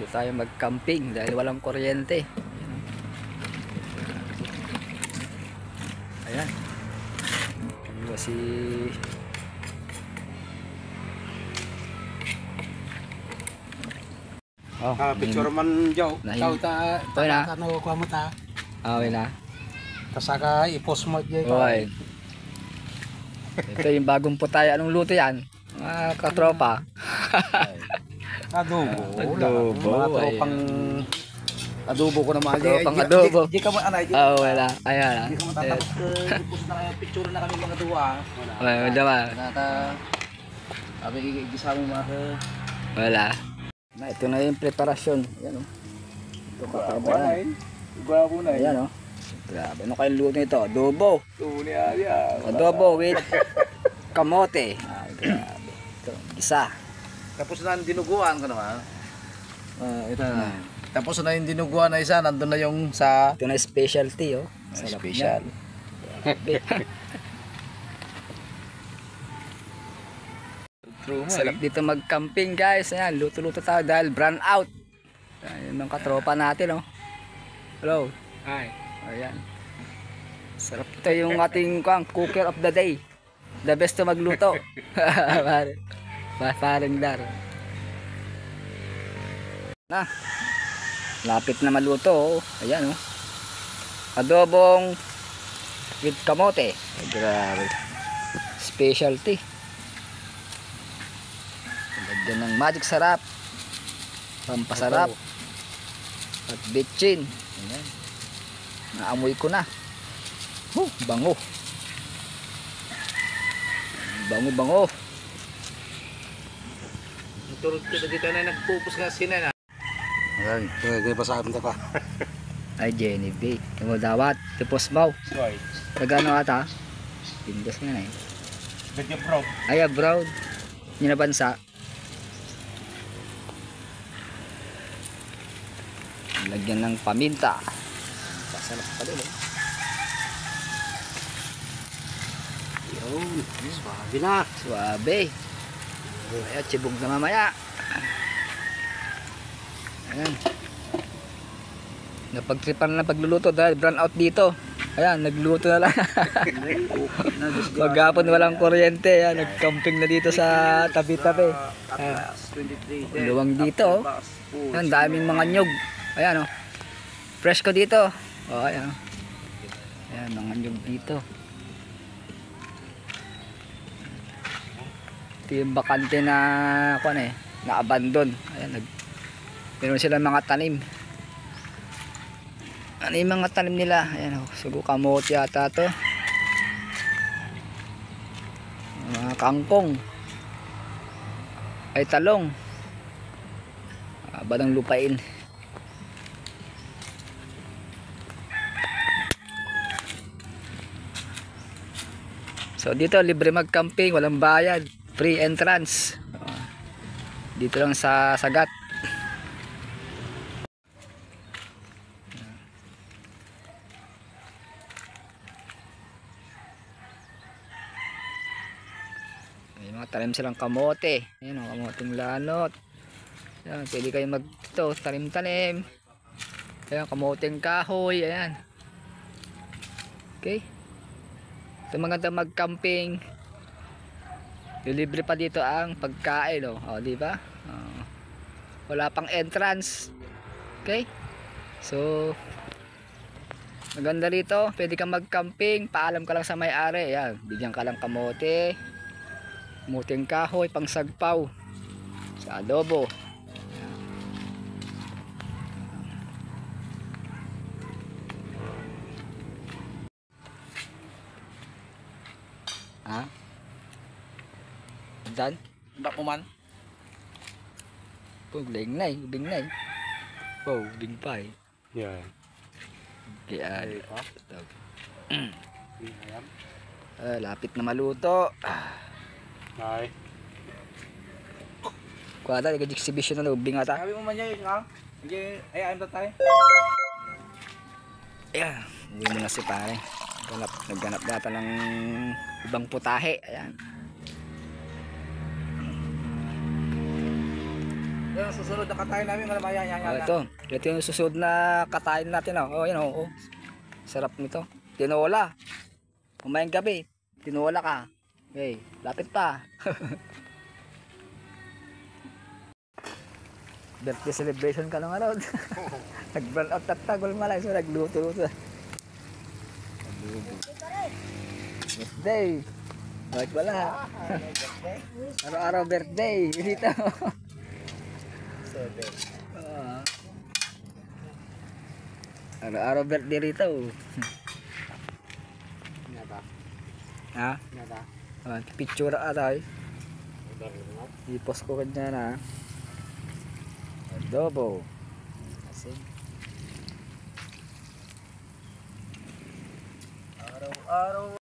Dito tayo mag-camping dahil walang kuryente. Ayan. Ano si picture man Joe. Tao ta ano ko mo ta. okay na. Kasaka i-post mo diyan. Okay. Ito yung bagong putaya. Anong luto yan? Mga katropa. Adobo. Adobo. Mga tropang adobo ko naman. Tropang adobo. Di ka mo anay. Wala. Ayan. Di ka mo tatapos i-post na kayo picture na kami mga duwa. Wala naman. Nata abi igisa mo mga Wala. Na, ito na yung preparasyon. Ayan o. Ito kakaiba yan. Bravo na. Ayan o. Grabe. Ano kayong luto nito? Adobo. Adobo with kamote. Grabe. Ito. Isa. Tapos na ang dinuguan ko naman. Ito na. Tapos na yung dinuguan na isa, nandun na yung sa Ito na specialty o. special. Sarap dito mag-camping guys. Ayan, luto-luto tayo dahil brand out. Ayan yung katropa natin oh. Hello. Hi. Ayan. Sarap ito yung ating cooker of the day. The best to magluto. Parang dar. Na. Lapit na maluto oh. Ayan oh. Adobong with kamote. Grabe. Specialty. Lagyan ng magic sarap, pampasarap, at bitchin. Ayan. Naamoy ko na. Bango. Bango. Turod ko dito na nagpupus nga sina na. Ayan, kaya pa sa amin pa. Ay Jenny B. Ito dawat, tipos mo. Soy. Kagano ata? Pindas nga na eh. Medyo brown. Ay brown. Yun na bansa. Lagyan ng paminta. Sasarap pa din eh. Yun, swabe na. Suabe. Ayan, chibog na mamaya. Ayan. Napagtripan na pagluluto dahil brand out dito. Ayan, nagluto na lang. Maghapon walang kuryente. Ayan, nagcamping na dito sa tabi-tabi. Luwang dito. Ayan, daming mga nyug. Ayan o. Fresh ko dito. Ayan o. Ayan, mga nyug dito. Ito yung bakante na na-abandon. Ayan, meron silang mga tanim. Ano yung mga tanim nila? Ayan o. Sugo kamote yata to. Mga kangkong. Ay talong. Badang lupain. So dito libre mag-camping, walang bayad, free entrance. Dito lang sa Sagat. May mga tanim silang kamote. Ayan o, kamoteng lanot. Ayan, pwede kayo tanim-tanim. Ayan, kamoteng kahoy. Ayan. Okay. Ito maganda mag-camping. Libre pa dito ang pagkain oh. Di ba? Wala pang entrance. Okay? So maganda rito, pwede kang mag-camping, paalam ka lang sa may-ari. Ayan, bigyan ka lang kamote, kamoteng kahoy, pang sagpaw sa adobo. Ha? Dan? Bak mo man? Ubing na eh. Ubing pa eh. Yeah. Kaya lapit na maluto. Hi. Kuwada, nag-exhibition na ubing ata. Sabi mo man niya ha? Sige, ayaan na tayo. Ayan, uwi mo na si pare. Nagganap data ng ibang putahe. Ayan. yung susunod na katayin namin. Yan, yan, Oh, ito yung susunod na katayin natin. Oh, yun, oh. Sarap nito. Tinola. Umayang gabi. Tinola ka. Okay, lapit pa. Birthday celebration ka ng ano. Nag-burn out at tagol malay. So nagluto-luto. Birthday. Bakit wala? Araw-araw birthday. Dito. Araw-araw birthday rito. Ha? Picture ata eh. I-post ko kanya na. Adobo. Araw-araw.